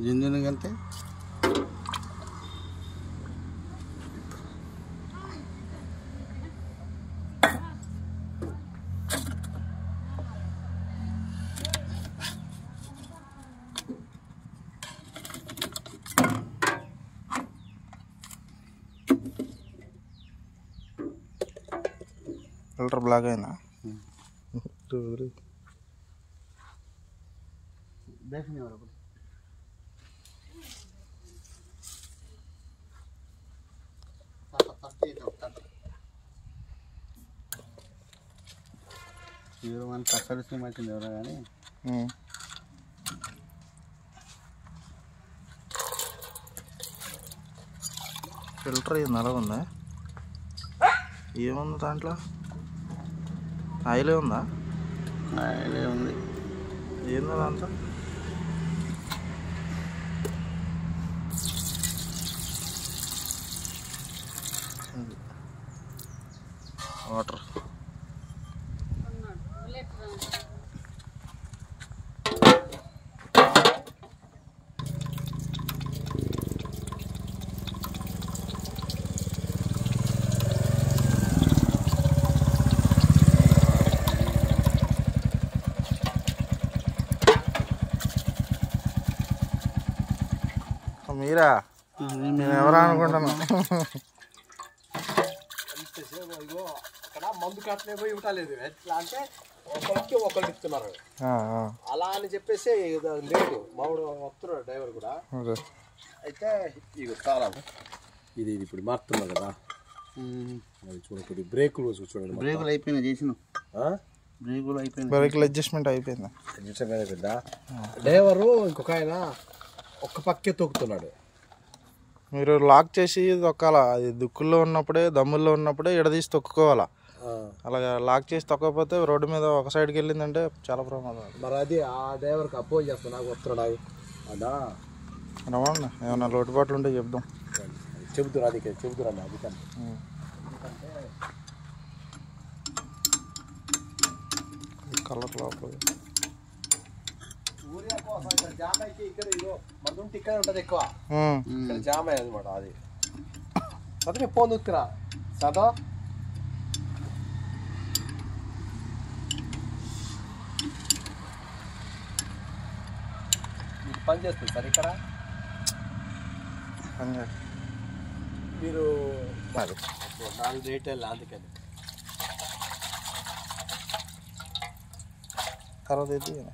జింజునికంటే filter black అయిందా? మన కష్టం వచ్చింది ఎవరో కానీ ఫిల్టర్ ఇది నల్ల ఉందా? ఏముంది దాంట్లో? ఆయిలే ఉందా? ఆయిలే ఉంది. ఏందో దాంట్లో? వాటర్. మీరా? నేను ఎవరా అనుకుంటున్నా. అక్కడ మందు కట్టలే పోయి ఇవ్వలేదు. ఎట్లా అంటే ఒకరికి ఒకరికి ఇస్తున్నారు అలా అని చెప్పేసి లేదు. మామూడు వస్తున్నాడు డ్రైవర్ కూడా. అయితే ఇక చాలా ఇది ఇప్పుడు మారుతున్నావు కదా, అది చూడండి. బ్రేకులు చూడండి, బ్రేకులు అయిపోయినా చేసిన బ్రేకులు అయిపోయింది. బ్రేకులు అడ్జస్ట్మెంట్ అయిపోయిందా? అడ్జస్ట్మెంట్ అయిపోయిందా? డ్రైవరు ఇంకొక ఆయన ఒక్క పక్కే తొక్కుతున్నాడు. మీరు లాక్ చేసి తొక్కాలా. అది దుక్కుల్లో ఉన్నప్పుడే, దమ్ముల్లో ఉన్నప్పుడే ఎడదీసి తొక్కుకోవాలా. అలాగా లాక్ చేసి తొక్కకపోతే రోడ్డు మీద ఒక సైడ్కి వెళ్ళిందంటే చాలా ప్రమాదం. మరి అది ఆ డ్రైవర్కి అపోజ్ చేస్తాను. నాకు వస్తున్నాడు అదా రమ్మన్నా, ఏమన్నా లోటుపాట్లు ఉంటే చెప్దాం. చెబుతున్నా అది చెబుతున్నా అది కానీ కలర్ లోపల జామ్ అయితే ఇక్కడ ఇదో మందుంటే ఇక్కడ ఉంటుంది ఎక్కువ. ఇక్కడ జామ్ అయ్యేది అనమాట. అది అదే పోందుకురా సదా పని చేస్తుంది సార్ ఇక్కడ. మీరు 4 రేట్ వెళ్ళి అందుకని తర్వాత అయిపోయింది.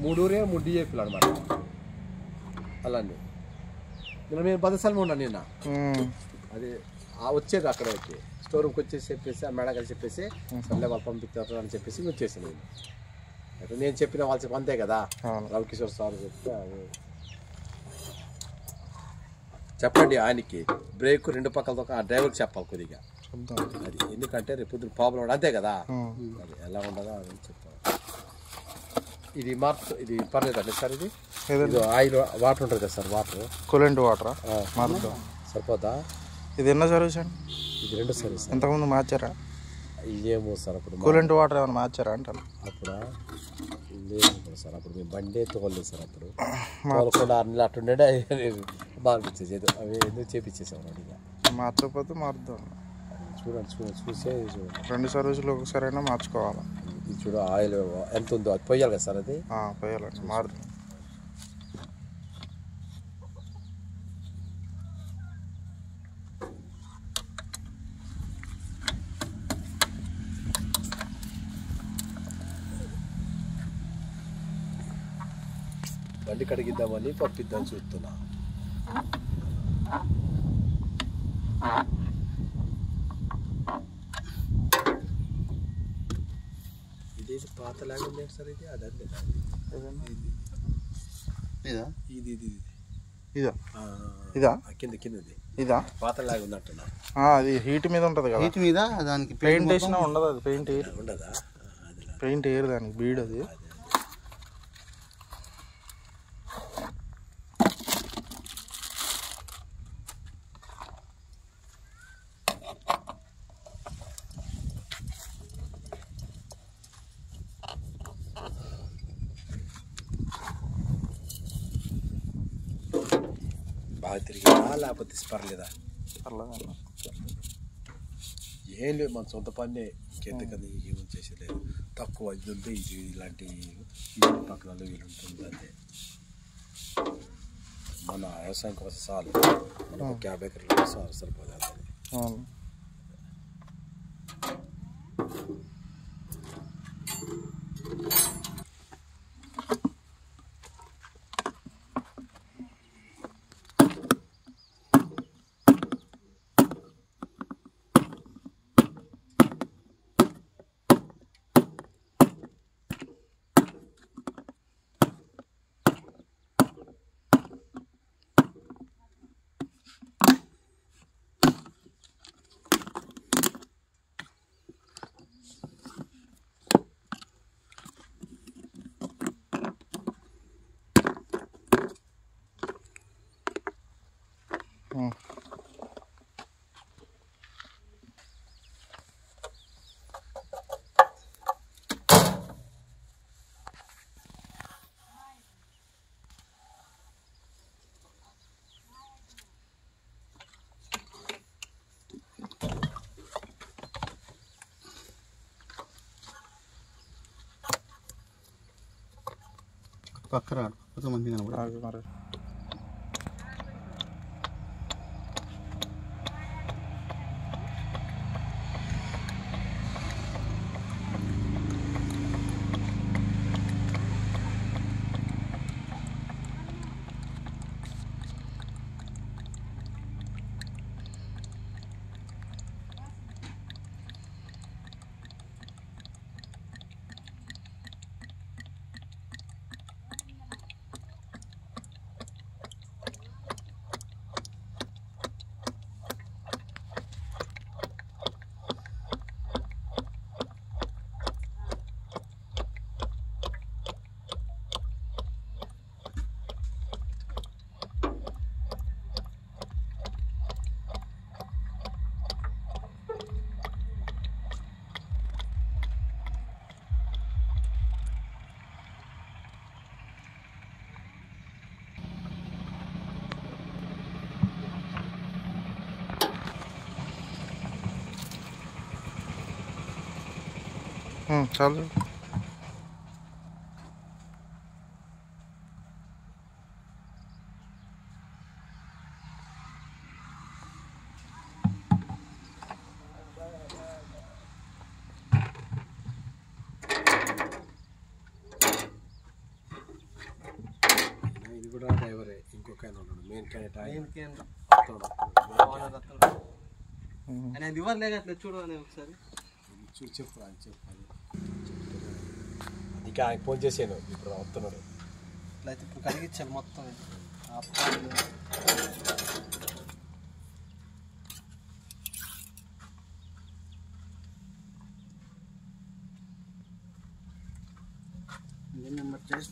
మూడూరే 3 DAPలు అనమాట. అలాంటి నిన్న మేము 10 సార్లు ఉన్నా నిన్న. అది వచ్చేది అక్కడ వచ్చి స్టోర్ రూమ్కి వచ్చేసి చెప్పేసి ఆ మేడం గారు చెప్పేసి సర్లే వాళ్ళు పంపిస్తారు అని చెప్పేసి వచ్చేసాను నేను. అయితే నేను చెప్పిన వాళ్ళు చెప్పి అంతే కదా, రవికిషోర్ సార్ చెప్తే చెప్పండి ఆయనకి బ్రేక్ 2 పక్కలతో ఆ డ్రైవర్కి చెప్పాలి కొద్దిగా అది, ఎందుకంటే రేపు పొద్దున ప్రాబ్లం ఉండదు అంతే కదా, అది ఎలా ఉండదో అని చెప్తాను. ఇది ఇది పర్లేదండి సార్, ఇది ఆయిల్ వాటర్ ఉంటుంది కదా సార్, వాటర్ కూలెంట్ వాటరా సరిపోతా? ఇది ఎన్న సర్వీస్ అండి? ఇది 2 సర్వీస్. ఇంతకుముందు మార్చారా? ఏమో సార్ అప్పుడు కూలెంట్ వాటర్ ఏమైనా మార్చారా అంటారు? అప్పుడు లేదు సార్, అప్పుడు మేము బండే తోలేదు సార్, అప్పుడు తోలకుండా 6 నెలలు అట్టుండే బాగా అనిపించేది, అవి ఎందుకు చేపించేసాము అడిగా. మార్చకపోతే మారుద్దాం. చూడండి చూసే చూడండి, 2 సర్వీసులు ఒకసారైనా మార్చుకోవాలి. ఇది చూడు ఆయిల్ ఎంత ఉందో అది పోయాలి కదా సార్, అది పోయాలండి, మారుద్దాం. బండి కడిగిద్దామని పంపిద్దామని చూస్తున్నా. ఇది పాత లాగా సార్, ఇది అదండి ఇదా కిందది ఇదా పాత లాగా ఉన్నట్టున్నా. అది హీట్ మీద ఉంటుంది కదా, హీట్ మీద దానికి పెయింట్ వేసినా ఉండదు, అది పెయింట్ ఉండదా? పెయింట్ వేయరు దానికి, బీడ్ అది. బాగా తిరిగిందా లేకపోతే పర్లేదా? పర్లేదు, ఏం లేదు, మన సొంత పన్నే, ఇంకెందుకని ఏమని చేసేలేదు. తక్కువ ఇది ఉంది, ఇది ఇలాంటి పక్కన వీలు ఉంటుంది అంతే. మన వ్యవసాయం కోసం చాలు, మనకు 50 ఎకరాలు సరిపోదు అంతే. పక్క రాడు, కొంత మంది కనబడాలి. మరి చాలు. ఇది కూడా డ్రైవరే, ఇంకొక ఆయన ఉన్నాడు మెయిన్ క్యాండిడేట్. ఆయన ఇవ్వలేక అట్లా చూడని ఒకసారి చెప్పు అని చెప్పాలి. ఇక ఆయన ఫోన్ చేసాను, ఇప్పుడు వస్తున్నాడు. ఇట్లయితే ఇప్పుడు కలిగించాలి మొత్తం. నెంబర్ చేసి